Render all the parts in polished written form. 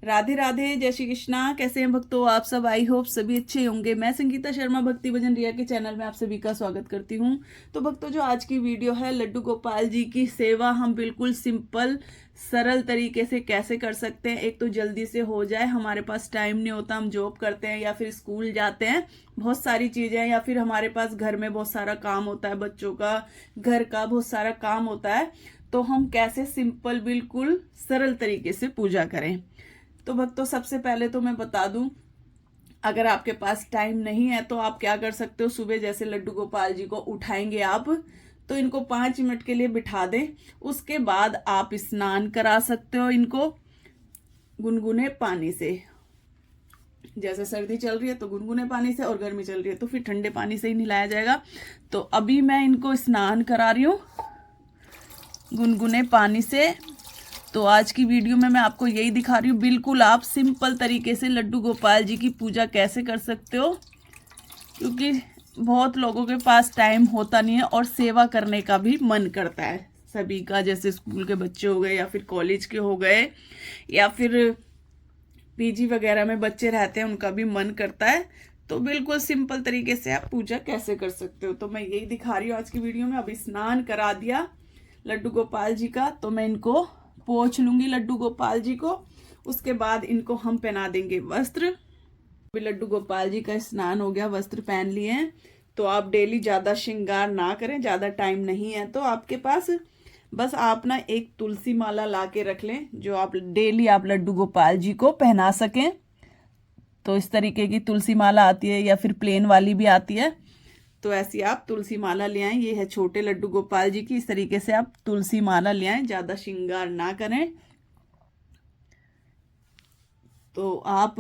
राधे राधे, जय श्री कृष्णा। कैसे हैं भक्तों आप सब? आई होप सभी अच्छे होंगे। मैं संगीता शर्मा भक्ति भजन रिया के चैनल में आप सभी का स्वागत करती हूं। तो भक्तों, जो आज की वीडियो है, लड्डू गोपाल जी की सेवा हम बिल्कुल सिंपल सरल तरीके से कैसे कर सकते हैं। एक तो जल्दी से हो जाए, हमारे पास टाइम नहीं होता, हम जॉब करते हैं या फिर स्कूल जाते हैं, बहुत सारी चीजें हैं, या फिर हमारे पास घर में बहुत सारा काम होता है, बच्चों का, घर का बहुत सारा काम होता है। तो हम कैसे सिंपल बिल्कुल सरल तरीके से पूजा करें। तो भक्तों, सबसे पहले तो मैं बता दूं, अगर आपके पास टाइम नहीं है तो आप क्या कर सकते हो। सुबह जैसे लड्डू गोपाल जी को उठाएंगे आप, तो इनको 5 मिनट के लिए बिठा दें। उसके बाद आप स्नान करा सकते हो इनको गुनगुने पानी से। जैसे सर्दी चल रही है तो गुनगुने पानी से, और गर्मी चल रही है तो फिर ठंडे पानी से ही नहलाया जाएगा। तो अभी मैं इनको स्नान करा रही हूँ गुनगुने पानी से। तो आज की वीडियो में मैं आपको यही दिखा रही हूँ, बिल्कुल आप सिंपल तरीके से लड्डू गोपाल जी की पूजा कैसे कर सकते हो, क्योंकि बहुत लोगों के पास टाइम होता नहीं है और सेवा करने का भी मन करता है सभी का। जैसे स्कूल के बच्चे हो गए, या फिर कॉलेज के हो गए, या फिर पीजी वगैरह में बच्चे रहते हैं, उनका भी मन करता है। तो बिल्कुल सिंपल तरीके से आप पूजा कैसे कर सकते हो, तो मैं यही दिखा रही हूँ आज की वीडियो में। अभी स्नान करा दिया लड्डू गोपाल जी का, तो मैं इनको पोंछ लूंगी लड्डू गोपाल जी को। उसके बाद इनको हम पहना देंगे वस्त्र। अभी लड्डू गोपाल जी का स्नान हो गया, वस्त्र पहन लिए हैं। तो आप डेली ज्यादा श्रृंगार ना करें, ज्यादा टाइम नहीं है तो आपके पास, बस आप ना एक तुलसी माला ला के रख लें, जो आप डेली आप लड्डू गोपाल जी को पहना सकें। तो इस तरीके की तुलसी माला आती है, या फिर प्लेन वाली भी आती है। तो ऐसी आप तुलसी माला ले आएं। ये है छोटे लड्डू गोपाल जी की। इस तरीके से आप तुलसी माला ले आएं, ज्यादा श्रृंगार ना करें। तो आप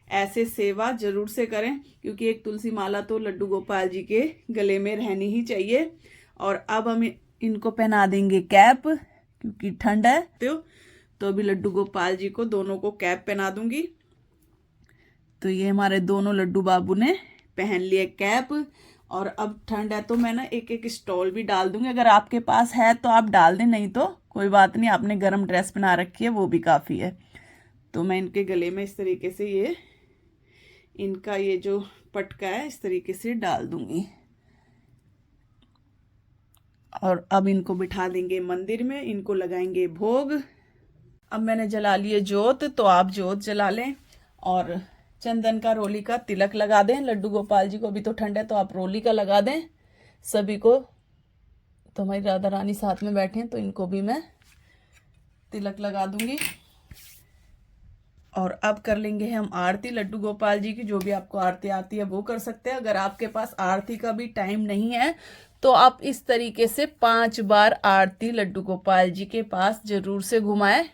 ऐसे सेवा जरूर से करें, क्योंकि एक तुलसी माला तो लड्डू गोपाल जी के गले में रहनी ही चाहिए। और अब हम इनको पहना देंगे कैप, क्योंकि ठंड है। तो अभी लड्डू गोपाल जी को दोनों को कैप पहना दूंगी। तो ये हमारे दोनों लड्डू बाबू ने पहन लिए कैप। और अब ठंड है तो मैं ना एक एक स्टॉल भी डाल दूंगी। अगर आपके पास है तो आप डाल दें, नहीं तो कोई बात नहीं, आपने गर्म ड्रेस पहना रखी है वो भी काफ़ी है। तो मैं इनके गले में इस तरीके से ये इनका ये जो पटका है इस तरीके से डाल दूंगी। और अब इनको बिठा देंगे मंदिर में, इनको लगाएंगे भोग। अब मैंने जला लिए जोत, तो आप जोत जला लें और चंदन का, रोली का तिलक लगा दें लड्डू गोपाल जी को। अभी तो ठंड है तो आप रोली का लगा दें सभी को। तो हमारी राधा रानी साथ में बैठे हैं, तो इनको भी मैं तिलक लगा दूंगी। और अब कर लेंगे हम आरती लड्डू गोपाल जी की। जो भी आपको आरती आती है वो कर सकते हैं। अगर आपके पास आरती का भी टाइम नहीं है तो आप इस तरीके से 5 बार आरती लड्डू गोपाल जी के पास जरूर से घुमाएं।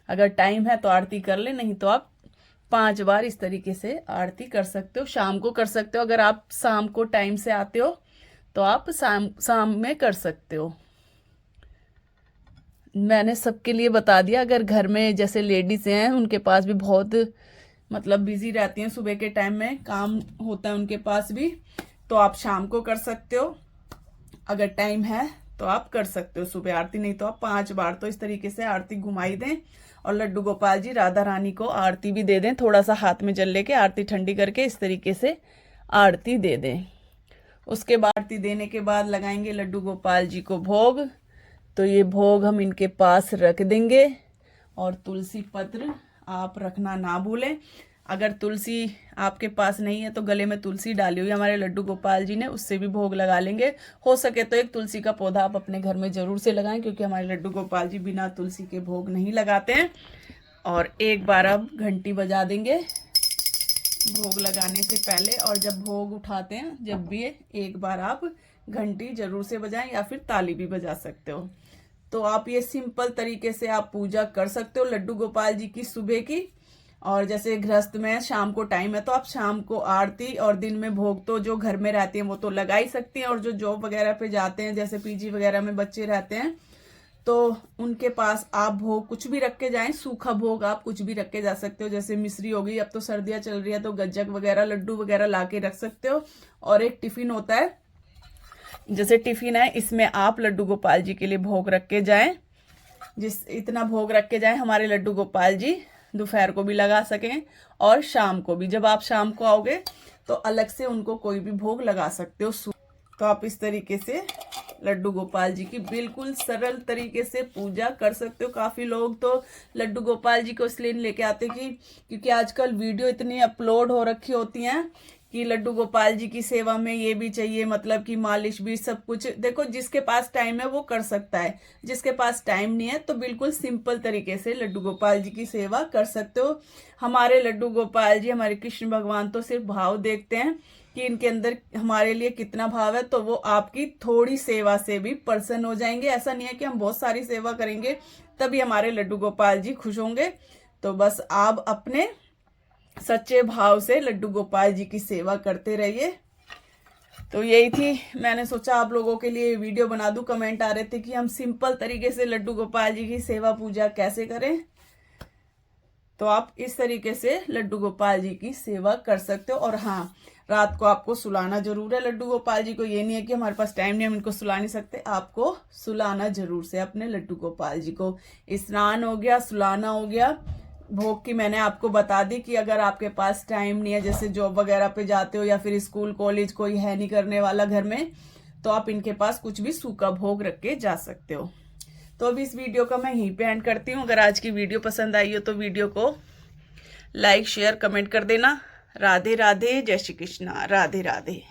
अगर टाइम है तो आरती कर ले, नहीं तो आप 5 बार इस तरीके से आरती कर सकते हो। शाम को कर सकते हो, अगर आप शाम को टाइम से आते हो तो आप शाम में कर सकते हो। मैंने सबके लिए बता दिया। अगर घर में जैसे लेडीज हैं, उनके पास भी बहुत मतलब बिजी रहती हैं, सुबह के टाइम में काम होता है उनके पास भी, तो आप शाम को कर सकते हो। अगर टाइम है तो आप कर सकते हो सुबह आरती, नहीं तो आप 5 बार तो इस तरीके से आरती घुमाई दें। और लड्डू गोपाल जी राधा रानी को आरती भी दे दें, थोड़ा सा हाथ में जल लेके आरती ठंडी करके इस तरीके से आरती दे दें। उसके बाद आरती देने के बाद लगाएंगे लड्डू गोपाल जी को भोग। तो ये भोग हम इनके पास रख देंगे। और तुलसी पत्र आप रखना ना भूलें। अगर तुलसी आपके पास नहीं है तो गले में तुलसी डाली हुई हमारे लड्डू गोपाल जी ने, उससे भी भोग लगा लेंगे। हो सके तो एक तुलसी का पौधा आप अपने घर में जरूर से लगाएं, क्योंकि हमारे लड्डू गोपाल जी बिना तुलसी के भोग नहीं लगाते हैं। और एक बार अब घंटी बजा देंगे भोग लगाने से पहले। और जब भोग उठाते हैं, जब भी एक बार आप घंटी जरूर से बजाएं, या फिर ताली भी बजा सकते हो। तो आप ये सिंपल तरीके से आप पूजा कर सकते हो लड्डू गोपाल जी की सुबह की। और जैसे गृहस्थ में शाम को टाइम है तो आप शाम को आरती, और दिन में भोग तो जो घर में रहती हैं वो तो लगा ही सकती हैं। और जो जॉब वगैरह पे जाते हैं, जैसे पीजी वगैरह में बच्चे रहते हैं, तो उनके पास आप भोग कुछ भी रख के जाएं। सूखा भोग आप कुछ भी रख के जा सकते हो, जैसे मिश्री हो गई, अब तो सर्दियां चल रही है तो गज्जक वगैरह, लड्डू वगैरह ला के रख सकते हो। और एक टिफिन होता है, जैसे टिफिन है, इसमें आप लड्डू गोपाल जी के लिए भोग रख के जाएं। इतना भोग रख के जाएं, हमारे लड्डू गोपाल जी दोपहर को भी लगा सकें और शाम को भी। जब आप शाम को आओगे तो अलग से उनको कोई भी भोग लगा सकते हो। तो आप इस तरीके से लड्डू गोपाल जी की बिल्कुल सरल तरीके से पूजा कर सकते हो। काफी लोग तो लड्डू गोपाल जी को इसलिए लेके आते क्योंकि आजकल वीडियो इतनी अपलोड हो रखी होती हैं कि लड्डू गोपाल जी की सेवा में ये भी चाहिए, मतलब कि मालिश भी, सब कुछ। देखो, जिसके पास टाइम है वो कर सकता है, जिसके पास टाइम नहीं है तो बिल्कुल सिंपल तरीके से लड्डू गोपाल जी की सेवा कर सकते हो। हमारे लड्डू गोपाल जी, हमारे कृष्ण भगवान तो सिर्फ भाव देखते हैं कि इनके अंदर हमारे लिए कितना भाव है, तो वो आपकी थोड़ी सेवा से भी प्रसन्न हो जाएंगे। ऐसा नहीं है कि हम बहुत सारी सेवा करेंगे तभी हमारे लड्डू गोपाल जी खुश होंगे। तो बस आप अपने सच्चे भाव से लड्डू गोपाल जी की सेवा करते रहिए। तो यही थी, मैंने सोचा आप लोगों के लिए वीडियो बना दूं। कमेंट आ रहे थे कि हम सिंपल तरीके से लड्डू गोपाल जी की सेवा पूजा कैसे करें, तो आप इस तरीके से लड्डू गोपाल जी की सेवा कर सकते हो। और हाँ, रात को आपको सुलाना जरूर है लड्डू गोपाल जी को। ये नहीं है कि हमारे पास टाइम नहीं, हम इनको सुला नहीं सकते, आपको सुलाना जरूर से अपने लड्डू गोपाल जी को। स्नान हो गया, सुलाना हो गया, भोग की मैंने आपको बता दी कि अगर आपके पास टाइम नहीं है, जैसे जॉब वगैरह पे जाते हो या फिर स्कूल कॉलेज कोई है नहीं करने वाला घर में, तो आप इनके पास कुछ भी सूखा भोग रख के जा सकते हो। तो अभी इस वीडियो का मैं यहीं पे एंड करती हूँ। अगर आज की वीडियो पसंद आई हो तो वीडियो को लाइक, शेयर, कमेंट कर देना। राधे राधे, जय श्री कृष्णा, राधे राधे।